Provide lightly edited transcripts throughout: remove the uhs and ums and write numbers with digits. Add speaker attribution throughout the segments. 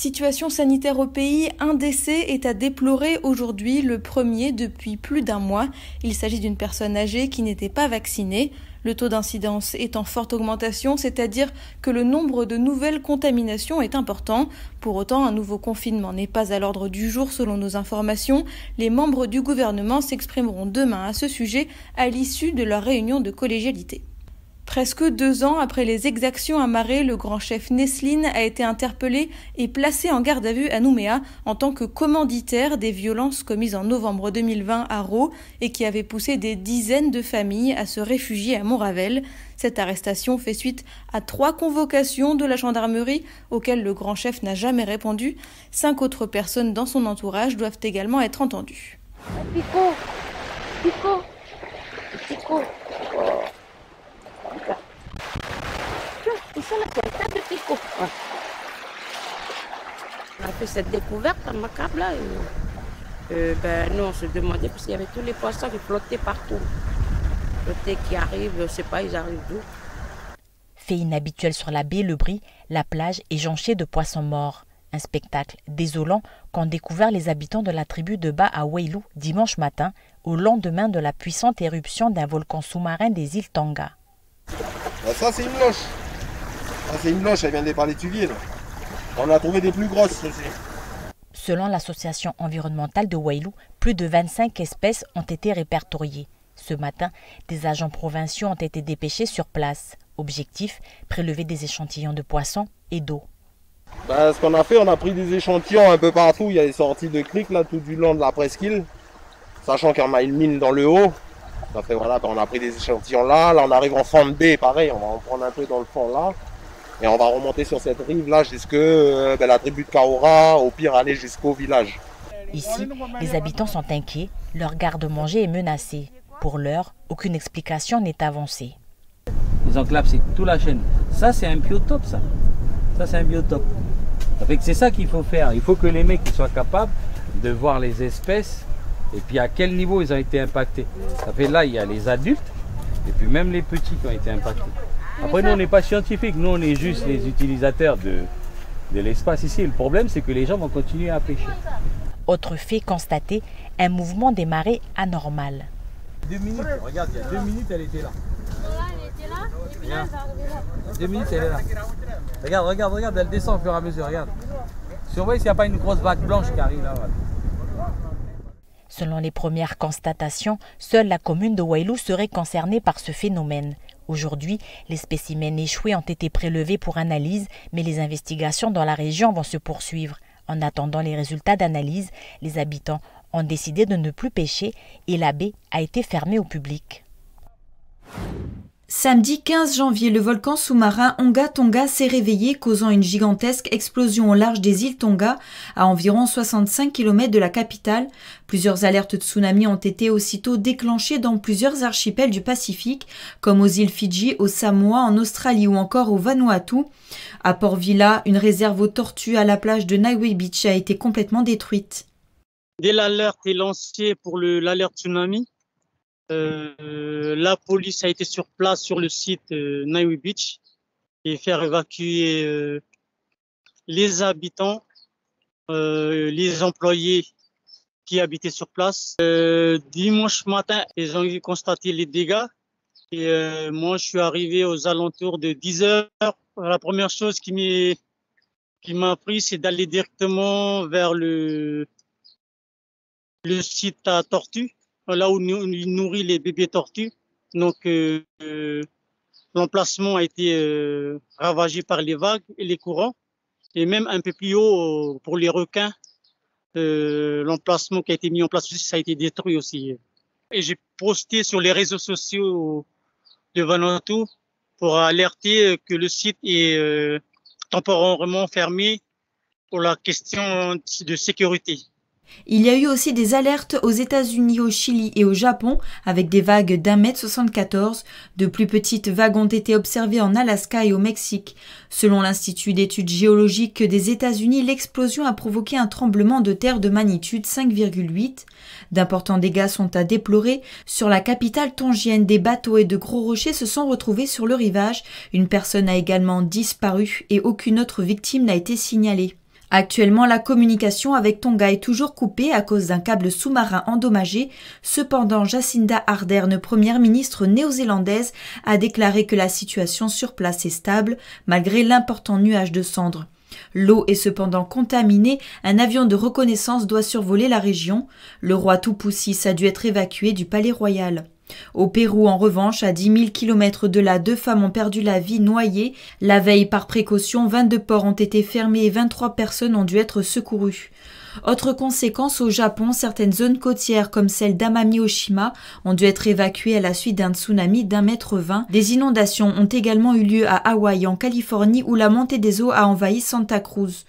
Speaker 1: Situation sanitaire au pays, un décès est à déplorer aujourd'hui, le premier depuis plus d'un mois. Il s'agit d'une personne âgée qui n'était pas vaccinée. Le taux d'incidence est en forte augmentation, c'est-à-dire que le nombre de nouvelles contaminations est important. Pour autant, un nouveau confinement n'est pas à l'ordre du jour selon nos informations. Les membres du gouvernement s'exprimeront demain à ce sujet à l'issue de leur réunion de collégialité. Presque 2 ans après les exactions à Marais, le grand chef Nesline a été interpellé et placé en garde à vue à Nouméa en tant que commanditaire des violences commises en novembre 2020 à Rault et qui avaient poussé des dizaines de familles à se réfugier à Montravel. Cette arrestation fait suite à 3 convocations de la gendarmerie auxquelles le grand chef n'a jamais répondu. 5 autres personnes dans son entourage doivent également être entendues.
Speaker 2: Pico. On a fait cette découverte macabre là. Nous on se demandait parce qu'il y avait tous les poissons qui flottaient partout. Flottaient qui arrivent, je ne sais pas, ils arrivent d'où.
Speaker 3: Fait inhabituel sur la baie Le Brie, la plage est jonchée de poissons morts. Un spectacle désolant qu'ont découvert les habitants de la tribu de Bas à Wailou dimanche matin, au lendemain de la puissante éruption d'un volcan sous-marin des îles Tonga.
Speaker 4: Ça c'est une loche. Ça c'est une loche, elle vient de par l'étuvier. On a trouvé des plus grosses aussi.
Speaker 3: Selon l'association environnementale de Wailou, plus de 25 espèces ont été répertoriées. Ce matin, des agents provinciaux ont été dépêchés sur place. Objectif, prélever des échantillons de poissons et d'eau.
Speaker 4: Ce qu'on a fait, on a pris des échantillons un peu partout. Il y a des sorties de criques là tout du long de la presqu'île. Sachant qu'il y en a une mine dans le haut. Ça fait voilà, quand on a pris des échantillons là on arrive en fond de baie, pareil, on va en prendre un peu dans le fond là. Et on va remonter sur cette rive là jusque la tribu de Kaora, au pire aller jusqu'au village.
Speaker 3: Ici, les habitants sont inquiets, leur garde-manger est menacé. Pour l'heure, aucune explication n'est avancée.
Speaker 5: Les enclaves, c'est toute la chaîne. Ça, c'est un biotope, ça. Ça, c'est un biotope. C'est ça qu'il faut faire. Il faut que les mecs soient capables de voir les espèces et puis à quel niveau ils ont été impactés. Ça fait là, il y a les adultes et puis même les petits qui ont été impactés. Après, nous, on n'est pas scientifiques. Nous, on est juste les utilisateurs de l'espace ici. Le problème, c'est que les gens vont continuer à pêcher.
Speaker 3: Autre fait constaté, un mouvement des marées anormal.
Speaker 5: 2 minutes, regarde, il y a 2 minutes, elle était là.
Speaker 2: Elle était là, et puis là, elle va arriver là.
Speaker 5: 2 minutes, elle est là. Regarde, elle descend au fur et à mesure, regarde. Surveille s'il n'y a pas une grosse vague blanche qui arrive là. Voilà.
Speaker 3: Selon les premières constatations, seule la commune de Wailou serait concernée par ce phénomène. Aujourd'hui, les spécimens échoués ont été prélevés pour analyse, mais les investigations dans la région vont se poursuivre. En attendant les résultats d'analyse, les habitants ont décidé de ne plus pêcher et la baie a été fermée au public.
Speaker 6: Samedi 15 janvier, le volcan sous-marin Onga Tonga s'est réveillé, causant une gigantesque explosion au large des îles Tonga, à environ 65 km de la capitale. Plusieurs alertes de tsunami ont été aussitôt déclenchées dans plusieurs archipels du Pacifique, comme aux îles Fidji, aux Samoa, en Australie ou encore au Vanuatu. À Port Vila, une réserve aux tortues à la plage de Niue Beach a été complètement détruite.
Speaker 7: Dès l'alerte est lancée pour l'alerte tsunami, la police a été sur place sur le site Niue Beach et faire évacuer les habitants, les employés qui habitaient sur place. Dimanche matin, ils ont constaté les dégâts et moi je suis arrivé aux alentours de 10 heures. La première chose qui m'a pris, c'est d'aller directement vers le site à tortues, là où il nourrit les bébés tortues. Donc, l'emplacement a été ravagé par les vagues et les courants. Et même un peu plus haut, pour les requins, l'emplacement qui a été mis en place aussi, ça a été détruit aussi. Et j'ai posté sur les réseaux sociaux de Vanuatu pour alerter que le site est temporairement fermé pour la question de sécurité.
Speaker 6: Il y a eu aussi des alertes aux États-Unis, au Chili et au Japon, avec des vagues d'1,74 m. De plus petites vagues ont été observées en Alaska et au Mexique. Selon l'Institut d'études géologiques des États-Unis, l'explosion a provoqué un tremblement de terre de magnitude 5,8. D'importants dégâts sont à déplorer. Sur la capitale tongienne, des bateaux et de gros rochers se sont retrouvés sur le rivage. Une personne a également disparu et aucune autre victime n'a été signalée. Actuellement, la communication avec Tonga est toujours coupée à cause d'un câble sous-marin endommagé. Cependant, Jacinda Ardern, première ministre néo-zélandaise, a déclaré que la situation sur place est stable, malgré l'important nuage de cendres. L'eau est cependant contaminée, un avion de reconnaissance doit survoler la région. Le roi Tupusis a dû être évacué du palais royal. Au Pérou, en revanche, à 10 000 km de là, 2 femmes ont perdu la vie noyées. La veille, par précaution, 22 ports ont été fermés et 23 personnes ont dû être secourues. Autre conséquence, au Japon, certaines zones côtières comme celle d'Amami-Oshima ont dû être évacuées à la suite d'un tsunami d'1,20 m. Des inondations ont également eu lieu à Hawaï, en Californie, où la montée des eaux a envahi Santa Cruz.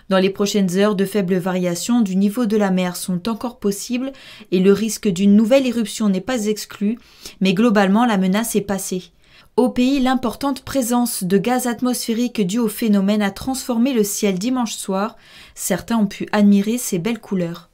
Speaker 6: Dans les prochaines heures, de faibles variations du niveau de la mer sont encore possibles et le risque d'une nouvelle éruption n'est pas exclu, mais globalement la menace est passée. Au pays, l'importante présence de gaz atmosphérique due au phénomène a transformé le ciel dimanche soir. Certains ont pu admirer ses belles couleurs.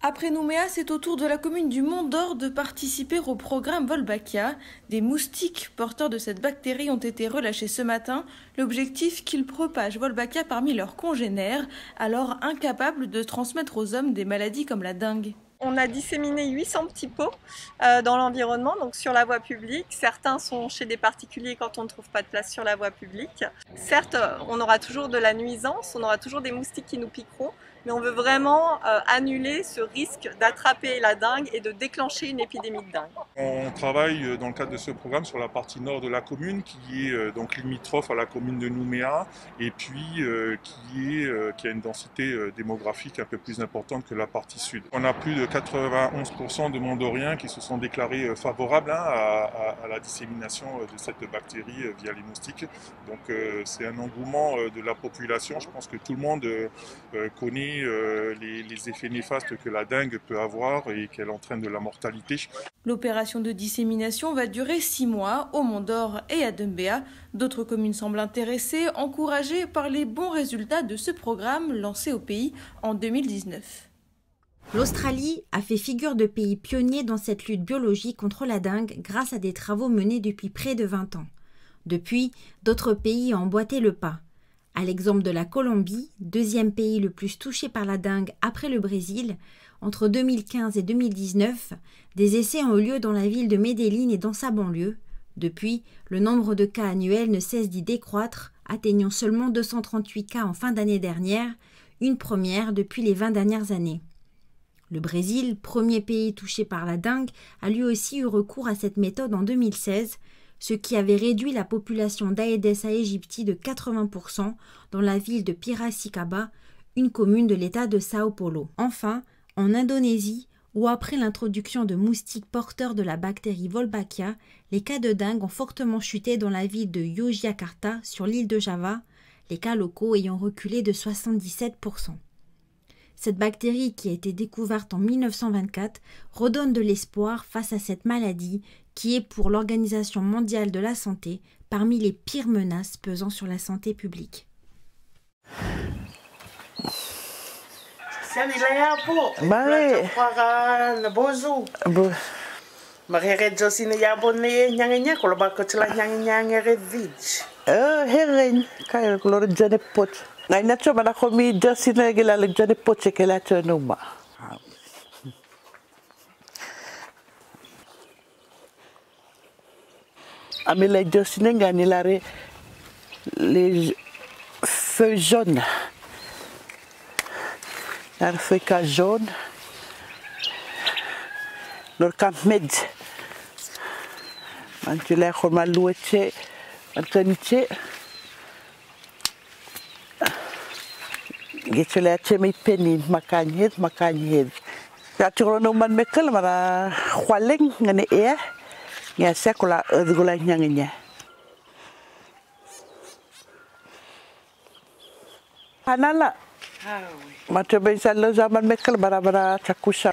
Speaker 1: Après Nouméa, c'est au tour de la commune du Mont-d'Or de participer au programme Wolbachia. Des moustiques porteurs de cette bactérie ont été relâchés ce matin. L'objectif, qu'ils propagent Wolbachia parmi leurs congénères, alors incapables de transmettre aux hommes des maladies comme la dengue.
Speaker 8: On a disséminé 800 petits pots dans l'environnement, donc sur la voie publique. Certains sont chez des particuliers quand on ne trouve pas de place sur la voie publique. Certes, on aura toujours de la nuisance, on aura toujours des moustiques qui nous piqueront, mais on veut vraiment annuler ce risque d'attraper la dengue et de déclencher une épidémie de dengue.
Speaker 9: On travaille dans le cadre de ce programme sur la partie nord de la commune, qui est donc limitrophe à la commune de Nouméa, et puis qui a une densité démographique un peu plus importante que la partie sud. On a plus de 91% de Mondoriens qui se sont déclarés favorables à la dissémination de cette bactérie via les moustiques. Donc c'est un engouement de la population. Je pense que tout le monde connaît les effets néfastes que la dengue peut avoir et qu'elle entraîne de la mortalité.
Speaker 1: L'opération de dissémination va durer 6 mois au Mont-d'Or et à Doumbéa. D'autres communes semblent intéressées, encouragées par les bons résultats de ce programme lancé au pays en 2019.
Speaker 10: L'Australie a fait figure de pays pionnier dans cette lutte biologique contre la dengue grâce à des travaux menés depuis près de 20 ans. Depuis, d'autres pays ont emboîté le pas. À l'exemple de la Colombie, deuxième pays le plus touché par la dengue après le Brésil, entre 2015 et 2019, des essais ont eu lieu dans la ville de Medellín et dans sa banlieue. Depuis, le nombre de cas annuels ne cesse d'y décroître, atteignant seulement 238 cas en fin d'année dernière, une première depuis les 20 dernières années. Le Brésil, premier pays touché par la dengue, a lui aussi eu recours à cette méthode en 2016, ce qui avait réduit la population d'Aedes aegypti de 80% dans la ville de Piracicaba, une commune de l'État de Sao Paulo. Enfin, en Indonésie, où après l'introduction de moustiques porteurs de la bactérie Wolbachia, les cas de dengue ont fortement chuté dans la ville de Yogyakarta, sur l'île de Java, les cas locaux ayant reculé de 77%. Cette bactérie, qui a été découverte en 1924, redonne de l'espoir face à cette maladie qui est pour l'Organisation mondiale de la santé parmi les pires menaces pesant sur la santé publique.
Speaker 11: Amila Josine ganilare les feuilles jaunes. Les feuilles jaunes. Leur campmed. Manchule khorma lueche, antaniche. Gechule chemi penin makanyed. Ya chorono man mekel mara khwaleng ngane e. Ya sekolah gula nyanginya. Hanala. Macam biasa zaman mekel bara cakusa.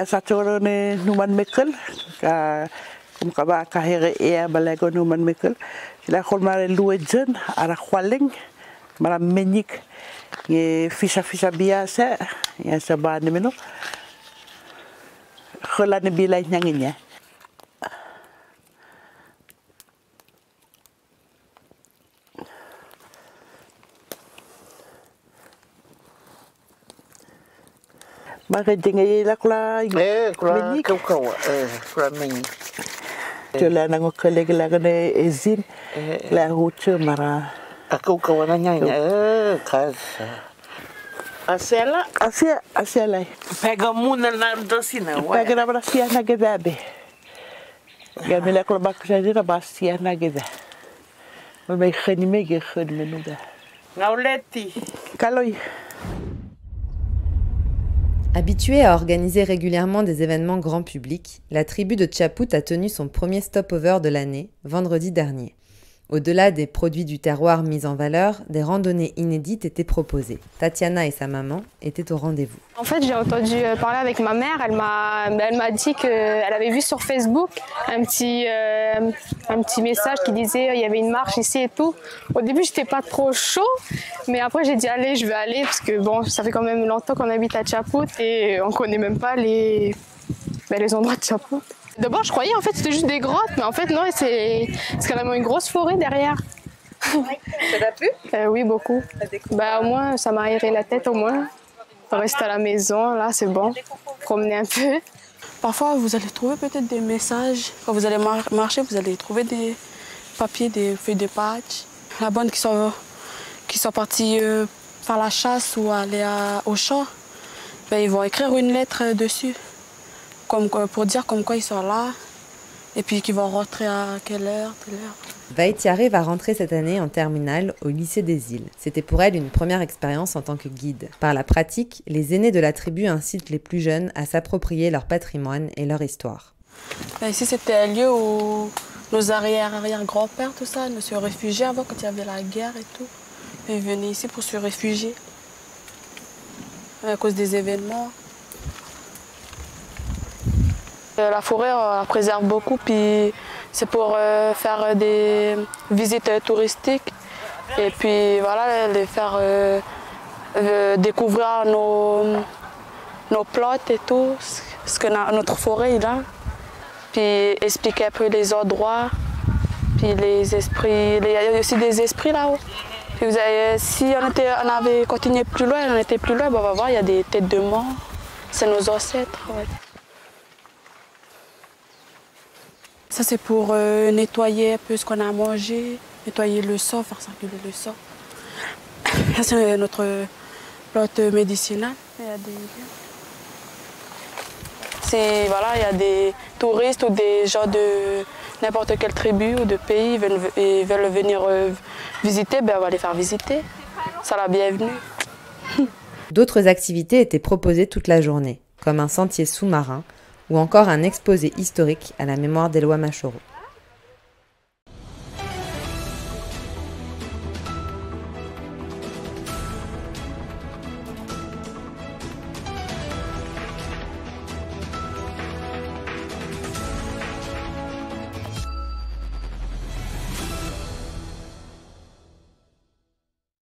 Speaker 11: Satu orang ni numan mekel, kumkaba kahire ia balago numan mekel. Sila kolmare luejen arah kwaling, mara menyik, ye fisa biasa, ya sabah ni meno. Khulane bilay nyanginya. Pega muna na docina. Pega na bracia na gedabe. Gamela ko bakja na basia na geda. Mais khani me ge khad menuda. Nauleti. Kaloi.
Speaker 12: Habituée à organiser régulièrement des événements grand public, la tribu de Tchaput a tenu son premier stopover de l'année, vendredi dernier. Au-delà des produits du terroir mis en valeur, des randonnées inédites étaient proposées. Tatiana et sa maman étaient au rendez-vous.
Speaker 13: En fait, j'ai entendu parler avec ma mère. Elle m'a dit qu'elle avait vu sur Facebook un petit message qui disait il y avait une marche ici et tout. Au début, j'étais pas trop chaud, mais après j'ai dit allez, je vais aller parce que bon, ça fait quand même longtemps qu'on habite à Tchaput et on connaît même pas les endroits de Tchaput. D'abord, je croyais en fait c'était juste des grottes, mais en fait non, c'est carrément une grosse forêt derrière. Ça t'a plu? Oui, beaucoup. Au moins, ça m'a aéré la tête au moins. On reste à la maison, là c'est bon, promener un peu.
Speaker 14: Parfois, vous allez trouver peut-être des messages. Quand vous allez marcher, vous allez trouver des papiers, des feuilles de patch. La bande qui sont partis faire la chasse ou aller au champ, ils vont écrire une lettre dessus. Pour dire comme quoi ils sont là et puis qu'ils vont rentrer à quelle heure, telle heure.
Speaker 12: Vaïtiare va rentrer cette année en terminale au lycée des îles. C'était pour elle une première expérience en tant que guide. Par la pratique, les aînés de la tribu incitent les plus jeunes à s'approprier leur patrimoine et leur histoire.
Speaker 14: Ici c'était un lieu où nos arrière-grands-pères, tout ça, ne se réfugiaient avant quand il y avait la guerre et tout. Ils venaient ici pour se réfugier à cause des événements. La forêt, on la préserve beaucoup, puis c'est pour faire des visites touristiques et puis voilà, les faire découvrir nos plantes et tout, ce que notre forêt il a, puis expliquer un peu les endroits, puis les esprits, il y a aussi des esprits là-haut. Si on avait continué plus loin, on était plus loin, on va voir, il y a des têtes de mort, c'est nos ancêtres. Ouais. Ça, c'est pour nettoyer un peu ce qu'on a mangé, nettoyer le sang, faire circuler le sang. Ça, c'est notre plante médicinale. Il y a des touristes ou des gens de n'importe quelle tribu ou de pays ils veulent venir visiter, on va les faire visiter. C'est la bienvenue.
Speaker 12: D'autres activités étaient proposées toute la journée, comme un sentier sous-marin, ou encore un exposé historique à la mémoire d'Éloi Machoro.